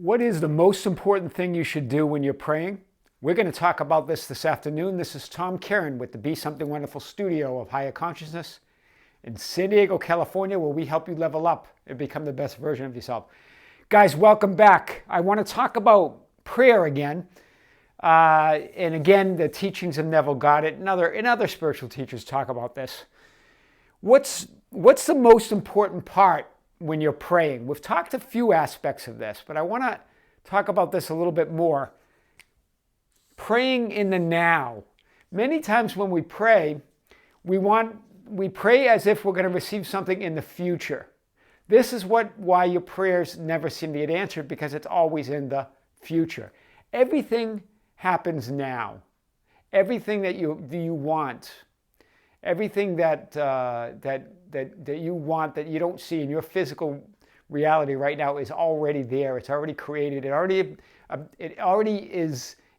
What is the most important thing you should do when you're praying? We're going to talk about this afternoon. This is Tom Karen with the Be Something Wonderful studio of Higher Consciousness in San Diego, California, where we help you level up and become the best version of yourself. Guys, welcome back. I want to talk about prayer again. And again, the teachings of Neville Goddard and other spiritual teachers talk about this. What's the most important part when you're praying? We've talked a few aspects of this, but I want to talk about this a little bit more. Praying in the now. Many times when we pray, we pray as if we're going to receive something in the future. This is why your prayers never seem to get answered, because it's always in the future. Everything happens now. Everything that you want, everything that you want that you don't see in your physical reality right now is already there. It's already created. It already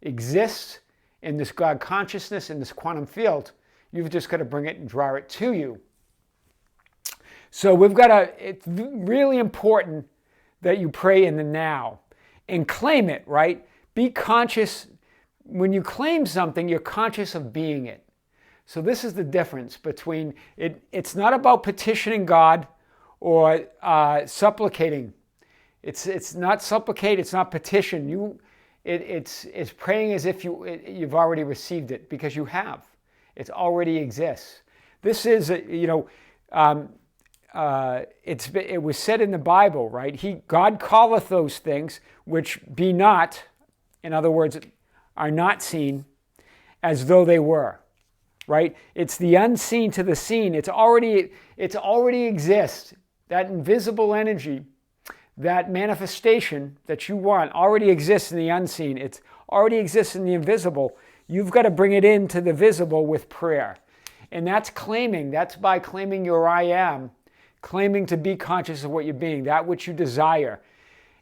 exists in this God consciousness, in this quantum field. You've just got to bring it and draw it to you. So it's really important that you pray in the now and claim it, right? Be conscious. When you claim something, you're conscious of being it. So this is the difference between it. It's not about petitioning God or supplicating. It's not supplicate. It's not petition. It's praying as if you've already received it, because you have. It already exists. This is it was said in the Bible, right? God calleth those things which be not, in other words, are not seen, as though they were. Right? It's the unseen to the seen. It's already exists. That invisible energy, that manifestation that you want already exists in the unseen. It already exists in the invisible. You've got to bring it into the visible with prayer. And that's claiming. That's by claiming your I am, claiming to be conscious of what you're being, that which you desire.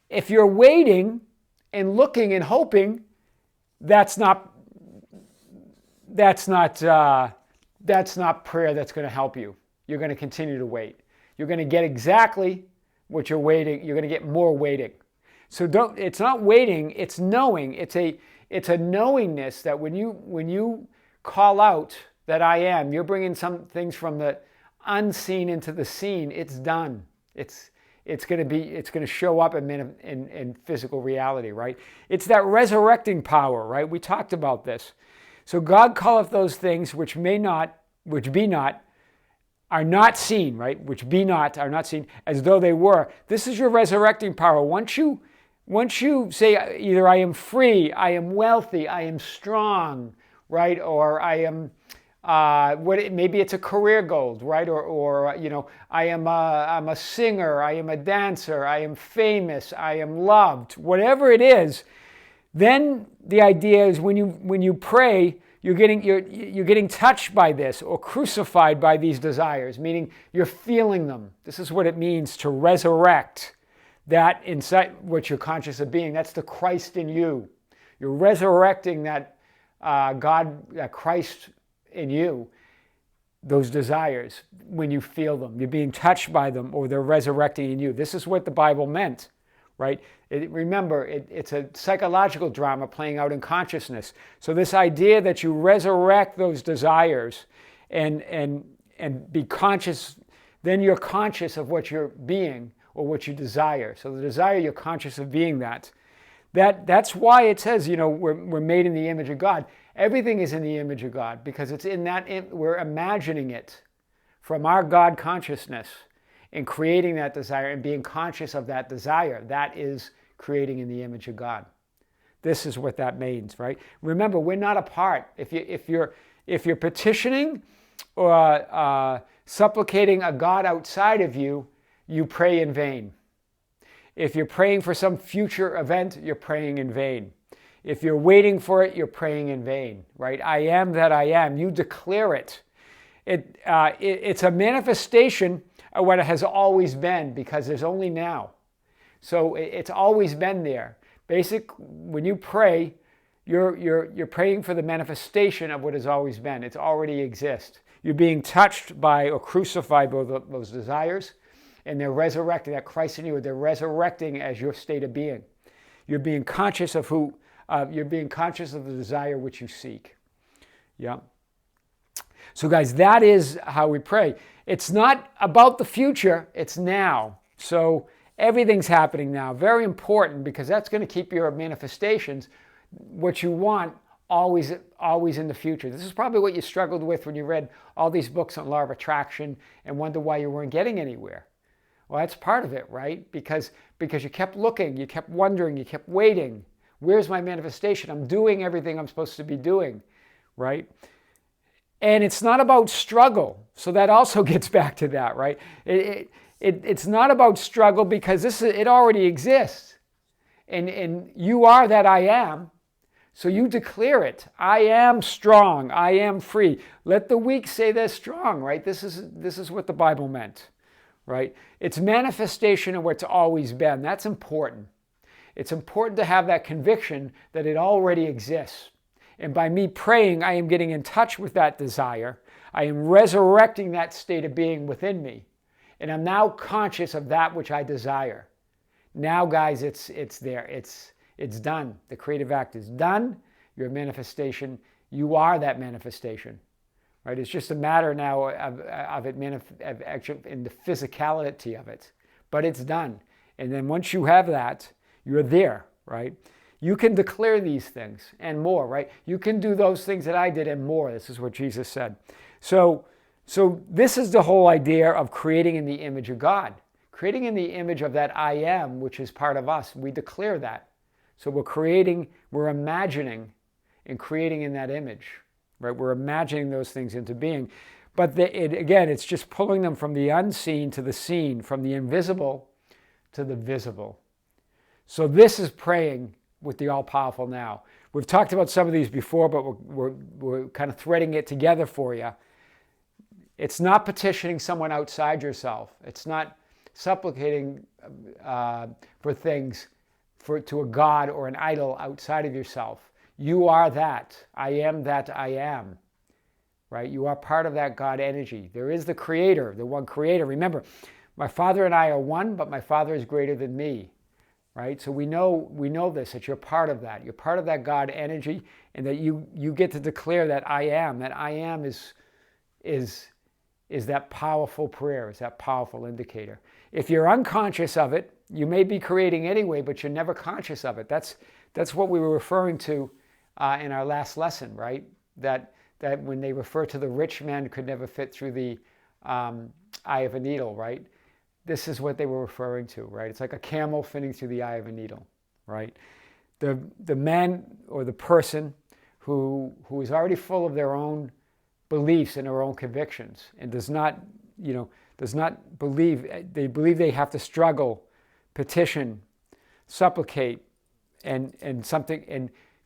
If you're waiting and looking and hoping, that's not prayer that's going to help you. You're going to continue to wait. You're going to get exactly what you're waiting. You're going to get more waiting. So it's not waiting, it's knowing. It's a knowingness that when you call out that I am, you're bringing some things from the unseen into the seen. It's done. It's going to show up in physical reality, right? It's that resurrecting power, right? We talked about this. So God calleth those things which be not, are not seen, right? Which be not, are not seen, as though they were. This is your resurrecting power. Once you say either I am free, I am wealthy, I am strong, right? Or I am, maybe it's a career goal, right? Or I'm a singer, I am a dancer, I am famous, I am loved, whatever it is. Then the idea is when you pray, you're getting touched by this or crucified by these desires, meaning you're feeling them. This is what it means to resurrect that inside what you're conscious of being. That's the Christ in you. You're resurrecting that that Christ in you, those desires, when you feel them. You're being touched by them, or they're resurrecting in you. This is what the Bible meant. Right? Remember, it's a psychological drama playing out in consciousness. So this idea that you resurrect those desires and be conscious, then you're conscious of what you're being or what you desire. So the desire, you're conscious of being that. That's why it says, we're made in the image of God. Everything is in the image of God, because it's in that, we're imagining it from our God consciousness. And creating that desire and being conscious of that desire, that is creating in the image of God. This is what that means, right? Remember, we're not apart. If you're petitioning or supplicating a God outside of you, you pray in vain. If you're praying for some future event, you're praying in vain. If you're waiting for it, you're praying in vain, right? I am that I am. You declare it. It's a manifestation of what it has always been, because there's only now. So it's always been there. When you pray, you're praying for the manifestation of what has always been. It's already exists. You're being touched by or crucified by those desires, and they're resurrecting, that Christ in you, they're resurrecting as your state of being. You're being conscious of you're being conscious of the desire which you seek. Yeah. So guys, that is how we pray. It's not about the future, it's now. So everything's happening now. Very important, because that's going to keep your manifestations, what you want, always in the future. This is probably what you struggled with when you read all these books on law of attraction and wonder why you weren't getting anywhere. Well, that's part of it, right? Because you kept looking, you kept wondering, you kept waiting. Where's my manifestation? I'm doing everything I'm supposed to be doing, right? And it's not about struggle. So that also gets back to that, right? It's not about struggle, because it already exists. And you are that I am. So you declare it. I am strong. I am free. Let the weak say they're strong, right? This is what the Bible meant, right? It's manifestation of what's always been. That's important. It's important to have that conviction that it already exists. And by me praying, I am getting in touch with that desire. I am resurrecting that state of being within me. And I'm now conscious of that which I desire. Now, guys, it's there. It's done. The creative act is done. Your manifestation, you are that manifestation. Right? It's just a matter now of it actually in the physicality of it. But it's done. And then once you have that, you're there, right? You can declare these things and more, right? You can do those things that I did and more. This is what Jesus said. So this is the whole idea of creating in the image of God. Creating in the image of that I am, which is part of us. We declare that. So we're imagining and creating in that image, right? We're imagining those things into being. But again, it's just pulling them from the unseen to the seen, from the invisible to the visible. So this is praying with the all-powerful now. We've talked about some of these before, but we're kind of threading it together for you. It's not petitioning someone outside yourself. It's not supplicating for things to a God or an idol outside of yourself. You are that. I am that I am. Right? You are part of that God energy. There is the Creator, the one Creator. Remember, my Father and I are one, but my Father is greater than me. Right? So we know this, that you're part of that. You're part of that God energy, and that you get to declare that I am. That I am is that powerful prayer, is that powerful indicator. If you're unconscious of it, you may be creating anyway, but you're never conscious of it. That's what we were referring to in our last lesson, right? That when they refer to the rich man could never fit through the eye of a needle, right? This is what they were referring to, right? It's like a camel fitting through the eye of a needle, right? The man or the person who is already full of their own beliefs and their own convictions and does not believe, they believe they have to struggle, petition, supplicate, and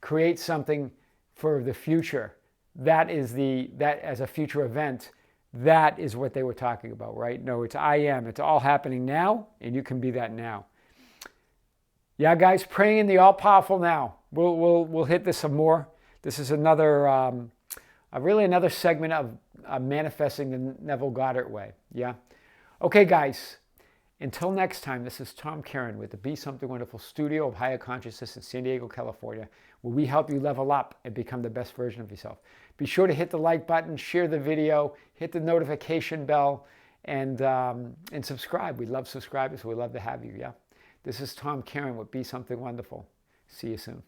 create something for the future. That as a future event. That is what they were talking about, right? No, it's I am. It's all happening now, and you can be that now. Yeah, guys, praying in the all-powerful now. We'll hit this some more. This is another segment of manifesting the Neville Goddard way. Yeah. Okay, guys. Until next time, this is Tom Karen with the Be Something Wonderful Studio of Higher Consciousness in San Diego, California, where we help you level up and become the best version of yourself. Be sure to hit the like button, share the video, hit the notification bell, and subscribe. We love subscribers. We love to have you, yeah? This is Tom Karen with Be Something Wonderful. See you soon.